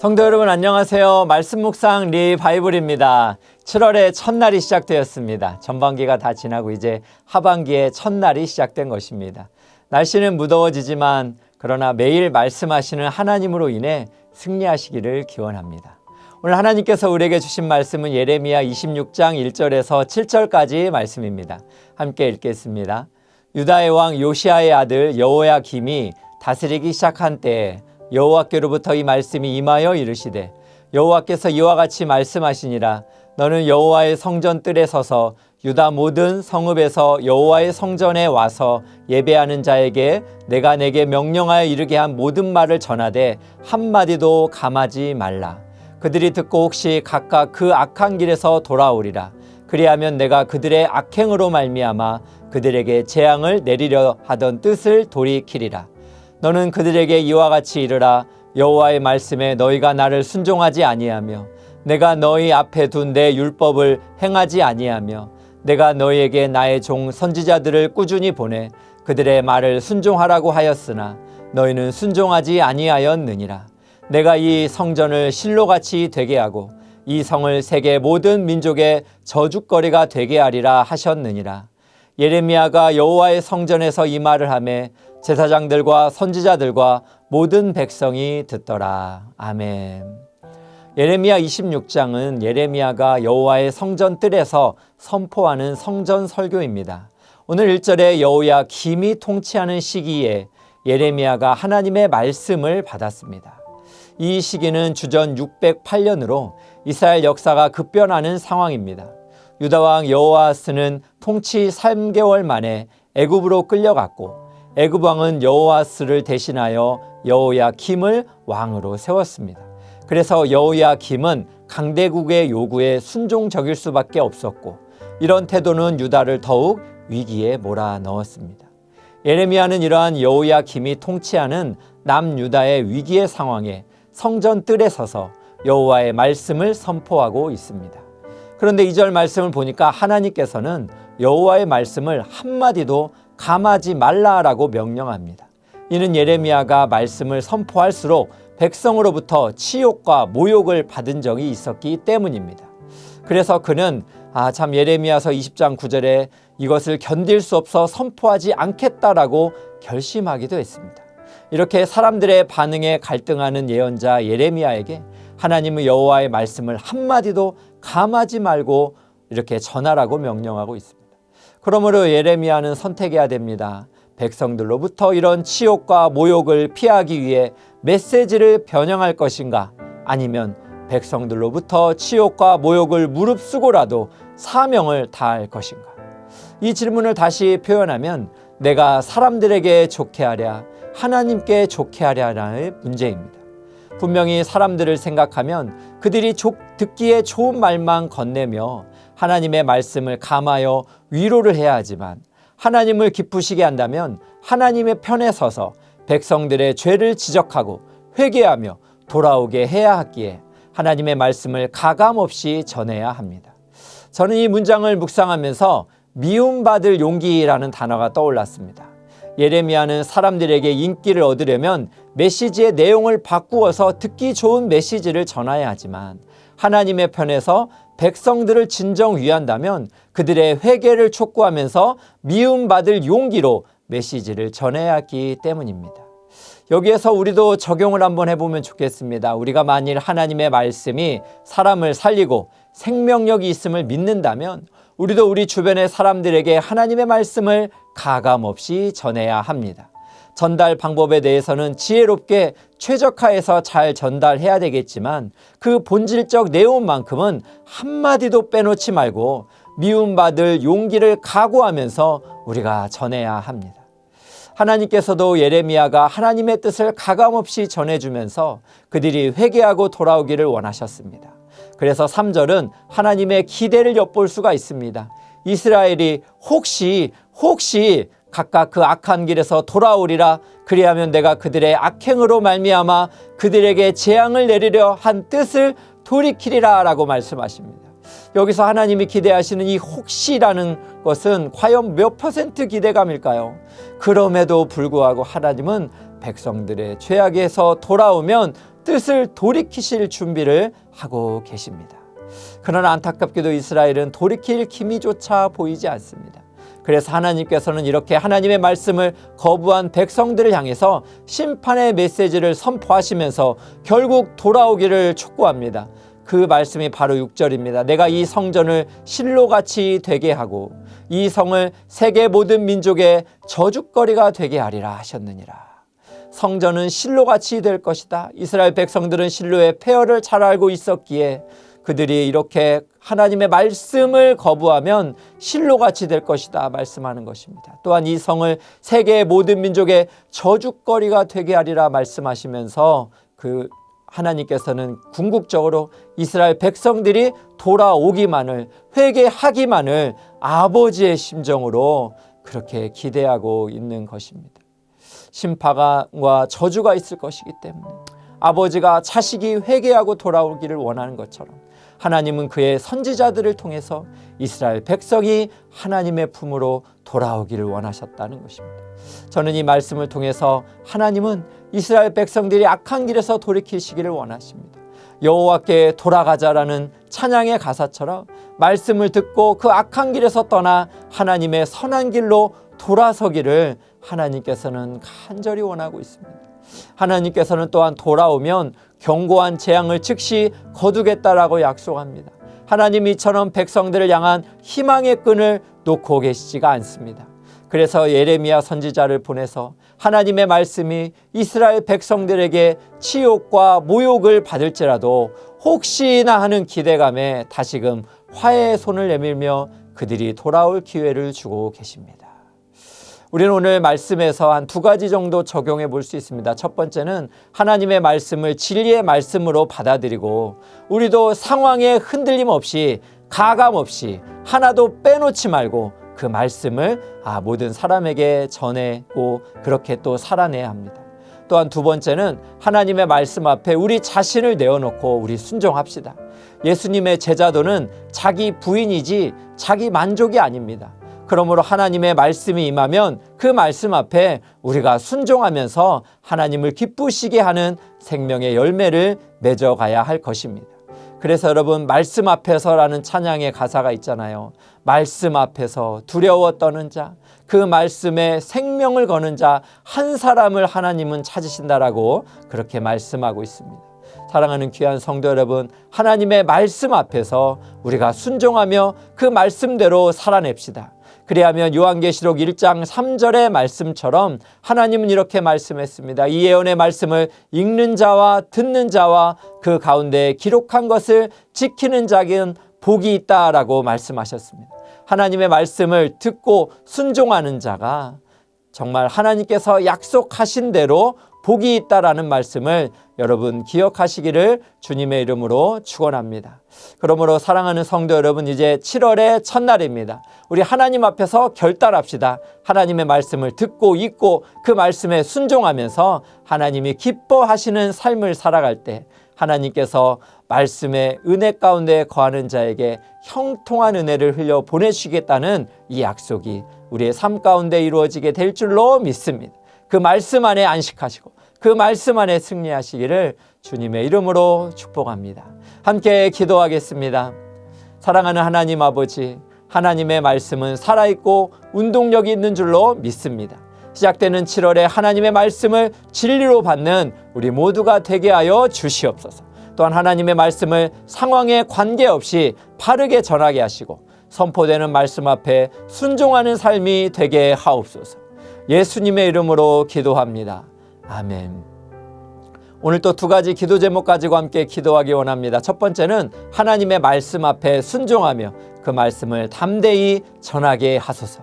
성도 여러분 안녕하세요. 말씀 묵상 리바이블입니다. 7월의 첫날이 시작되었습니다. 전반기가 다 지나고 이제 하반기의 첫날이 시작된 것입니다. 날씨는 무더워지지만 그러나 매일 말씀하시는 하나님으로 인해 승리하시기를 기원합니다. 오늘 하나님께서 우리에게 주신 말씀은 예레미야 26장 1절에서 7절까지 말씀입니다. 함께 읽겠습니다. 유다의 왕 요시야의 아들 여호야김이 다스리기 시작한 때에 여호와께로부터 이 말씀이 임하여 이르시되 여호와께서 이와 같이 말씀하시니라. 너는 여호와의 성전 뜰에 서서 유다 모든 성읍에서 여호와의 성전에 와서 예배하는 자에게 내가 내게 명령하여 이르게 한 모든 말을 전하되 한마디도 감하지 말라. 그들이 듣고 혹시 각각 그 악한 길에서 돌아오리라. 그리하면 내가 그들의 악행으로 말미암아 그들에게 재앙을 내리려 하던 뜻을 돌이키리라. 너는 그들에게 이와 같이 이르라. 여호와의 말씀에 너희가 나를 순종하지 아니하며 내가 너희 앞에 둔 내 율법을 행하지 아니하며 내가 너희에게 나의 종 선지자들을 꾸준히 보내 그들의 말을 순종하라고 하였으나 너희는 순종하지 아니하였느니라. 내가 이 성전을 실로같이 되게 하고 이 성을 세계 모든 민족의 저주거리가 되게 하리라 하셨느니라. 예레미야가 여호와의 성전에서 이 말을 하매 제사장들과 선지자들과 모든 백성이 듣더라. 아멘. 예레미야 26장은 예레미야가 여호와의 성전 뜰에서 선포하는 성전 설교입니다. 오늘 1절에 여호야김이 통치하는 시기에 예레미야가 하나님의 말씀을 받았습니다. 이 시기는 주전 608년으로 이스라엘 역사가 급변하는 상황입니다. 유다왕 여호아스는 통치 3개월 만에 애굽으로 끌려갔고 애굽 왕은 여호아스를 대신하여 여호야김을 왕으로 세웠습니다. 그래서 여호야김은 강대국의 요구에 순종적일 수밖에 없었고 이런 태도는 유다를 더욱 위기에 몰아넣었습니다. 예레미야는 이러한 여호야김이 통치하는 남유다의 위기의 상황에 성전 뜰에 서서 여호와의 말씀을 선포하고 있습니다. 그런데 2절 말씀을 보니까 하나님께서는 여호와의 말씀을 한마디도 감하지 말라라고 명령합니다. 이는 예레미야가 말씀을 선포할수록 백성으로부터 치욕과 모욕을 받은 적이 있었기 때문입니다. 그래서 그는 참 예레미야서 20장 9절에 이것을 견딜 수 없어 선포하지 않겠다라고 결심하기도 했습니다. 이렇게 사람들의 반응에 갈등하는 예언자 예레미야에게 하나님은 여호와의 말씀을 한마디도 감하지 말고 이렇게 전하라고 명령하고 있습니다. 그러므로 예레미야는 선택해야 됩니다. 백성들로부터 이런 치욕과 모욕을 피하기 위해 메시지를 변형할 것인가? 아니면 백성들로부터 치욕과 모욕을 무릅쓰고라도 사명을 다할 것인가? 이 질문을 다시 표현하면 내가 사람들에게 좋게 하랴, 하나님께 좋게 하랴라는 문제입니다. 분명히 사람들을 생각하면 그들이 듣기에 좋은 말만 건네며 하나님의 말씀을 감하여 위로를 해야 하지만 하나님을 기쁘시게 한다면 하나님의 편에 서서 백성들의 죄를 지적하고 회개하며 돌아오게 해야 하기에 하나님의 말씀을 가감없이 전해야 합니다. 저는 이 문장을 묵상하면서 미움받을 용기라는 단어가 떠올랐습니다. 예레미야는 사람들에게 인기를 얻으려면 메시지의 내용을 바꾸어서 듣기 좋은 메시지를 전해야 하지만 하나님의 편에서 백성들을 진정 위한다면 그들의 회개를 촉구하면서 미움받을 용기로 메시지를 전해야 하기 때문입니다. 여기에서 우리도 적용을 한번 해보면 좋겠습니다. 우리가 만일 하나님의 말씀이 사람을 살리고 생명력이 있음을 믿는다면 우리도 우리 주변의 사람들에게 하나님의 말씀을 가감없이 전해야 합니다. 전달 방법에 대해서는 지혜롭게 최적화해서 잘 전달해야 되겠지만 그 본질적 내용만큼은 한마디도 빼놓지 말고 미움받을 용기를 각오하면서 우리가 전해야 합니다. 하나님께서도 예레미야가 하나님의 뜻을 가감없이 전해주면서 그들이 회개하고 돌아오기를 원하셨습니다. 그래서 3절은 하나님의 기대를 엿볼 수가 있습니다. 이스라엘이 혹시 각각 그 악한 길에서 돌아오리라. 그리하면 내가 그들의 악행으로 말미암아 그들에게 재앙을 내리려 한 뜻을 돌이키리라 라고 말씀하십니다. 여기서 하나님이 기대하시는 이 혹시라는 것은 과연 몇 % 기대감일까요? 그럼에도 불구하고 하나님은 백성들의 죄악에서 돌아오면 뜻을 돌이키실 준비를 하고 계십니다. 그러나 안타깝게도 이스라엘은 돌이킬 기미조차 보이지 않습니다. 그래서 하나님께서는 이렇게 하나님의 말씀을 거부한 백성들을 향해서 심판의 메시지를 선포하시면서 결국 돌아오기를 촉구합니다. 그 말씀이 바로 6절입니다. 내가 이 성전을 실로같이 되게 하고 이 성을 세계 모든 민족의 저주거리가 되게 하리라 하셨느니라. 성전은 실로같이 될 것이다. 이스라엘 백성들은 실로의 폐허를 잘 알고 있었기에 그들이 이렇게 하나님의 말씀을 거부하면 실로같이 될 것이다 말씀하는 것입니다. 또한 이 성을 세계의 모든 민족의 저주거리가 되게 하리라 말씀하시면서 그 하나님께서는 궁극적으로 이스라엘 백성들이 돌아오기만을, 회개하기만을 아버지의 심정으로 그렇게 기대하고 있는 것입니다. 심판과 저주가 있을 것이기 때문에 아버지가 자식이 회개하고 돌아오기를 원하는 것처럼 하나님은 그의 선지자들을 통해서 이스라엘 백성이 하나님의 품으로 돌아오기를 원하셨다는 것입니다. 저는 이 말씀을 통해서 하나님은 이스라엘 백성들이 악한 길에서 돌이키시기를 원하십니다. 여호와께 돌아가자라는 찬양의 가사처럼 말씀을 듣고 그 악한 길에서 떠나 하나님의 선한 길로 돌아서기를 하나님께서는 간절히 원하고 있습니다. 하나님께서는 또한 돌아오면 견고한 재앙을 즉시 거두겠다라고 약속합니다. 하나님이 이처럼 백성들을 향한 희망의 끈을 놓고 계시지가 않습니다. 그래서 예레미야 선지자를 보내서 하나님의 말씀이 이스라엘 백성들에게 치욕과 모욕을 받을지라도 혹시나 하는 기대감에 다시금 화해의 손을 내밀며 그들이 돌아올 기회를 주고 계십니다. 우리는 오늘 말씀에서 한 두 가지 정도 적용해 볼 수 있습니다. 첫 번째는 하나님의 말씀을 진리의 말씀으로 받아들이고 우리도 상황에 흔들림 없이 가감 없이 하나도 빼놓지 말고 그 말씀을 모든 사람에게 전하고 그렇게 또 살아내야 합니다. 또한 두 번째는 하나님의 말씀 앞에 우리 자신을 내어놓고 우리 순종합시다. 예수님의 제자도는 자기 부인이지 자기 만족이 아닙니다. 그러므로 하나님의 말씀이 임하면 그 말씀 앞에 우리가 순종하면서 하나님을 기쁘시게 하는 생명의 열매를 맺어가야 할 것입니다. 그래서 여러분, 말씀 앞에서라는 찬양의 가사가 있잖아요. 말씀 앞에서 두려워 떠는 자, 그 말씀에 생명을 거는 자 한 사람을 하나님은 찾으신다라고 그렇게 말씀하고 있습니다. 사랑하는 귀한 성도 여러분, 하나님의 말씀 앞에서 우리가 순종하며 그 말씀대로 살아냅시다. 그리하면 요한계시록 1장 3절의 말씀처럼 하나님은 이렇게 말씀했습니다. 이 예언의 말씀을 읽는 자와 듣는 자와 그 가운데 기록한 것을 지키는 자는 복이 있다라고 말씀하셨습니다. 하나님의 말씀을 듣고 순종하는 자가 정말 하나님께서 약속하신 대로 복이 있다라는 말씀을 여러분 기억하시기를 주님의 이름으로 축원합니다. 그러므로 사랑하는 성도 여러분, 이제 7월의 첫날입니다. 우리 하나님 앞에서 결단합시다. 하나님의 말씀을 듣고 읽고 그 말씀에 순종하면서 하나님이 기뻐하시는 삶을 살아갈 때 하나님께서 말씀의 은혜 가운데 거하는 자에게 형통한 은혜를 흘려 보내주시겠다는 이 약속이 우리의 삶 가운데 이루어지게 될 줄로 믿습니다. 그 말씀 안에 안식하시고 그 말씀 안에 승리하시기를 주님의 이름으로 축복합니다. 함께 기도하겠습니다. 사랑하는 하나님 아버지, 하나님의 말씀은 살아있고 운동력이 있는 줄로 믿습니다. 시작되는 7월에 하나님의 말씀을 진리로 받는 우리 모두가 되게 하여 주시옵소서. 또한 하나님의 말씀을 상황에 관계없이 바르게 전하게 하시고 선포되는 말씀 앞에 순종하는 삶이 되게 하옵소서. 예수님의 이름으로 기도합니다. 아멘. 오늘 또 두 가지 기도 제목 가지고 함께 기도하기 원합니다. 첫 번째는 하나님의 말씀 앞에 순종하며 그 말씀을 담대히 전하게 하소서.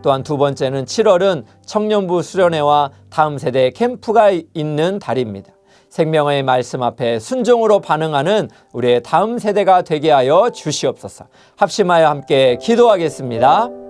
또한 두 번째는 7월은 청년부 수련회와 다음 세대 캠프가 있는 달입니다. 생명의 말씀 앞에 순종으로 반응하는 우리의 다음 세대가 되게 하여 주시옵소서. 합심하여 함께 기도하겠습니다.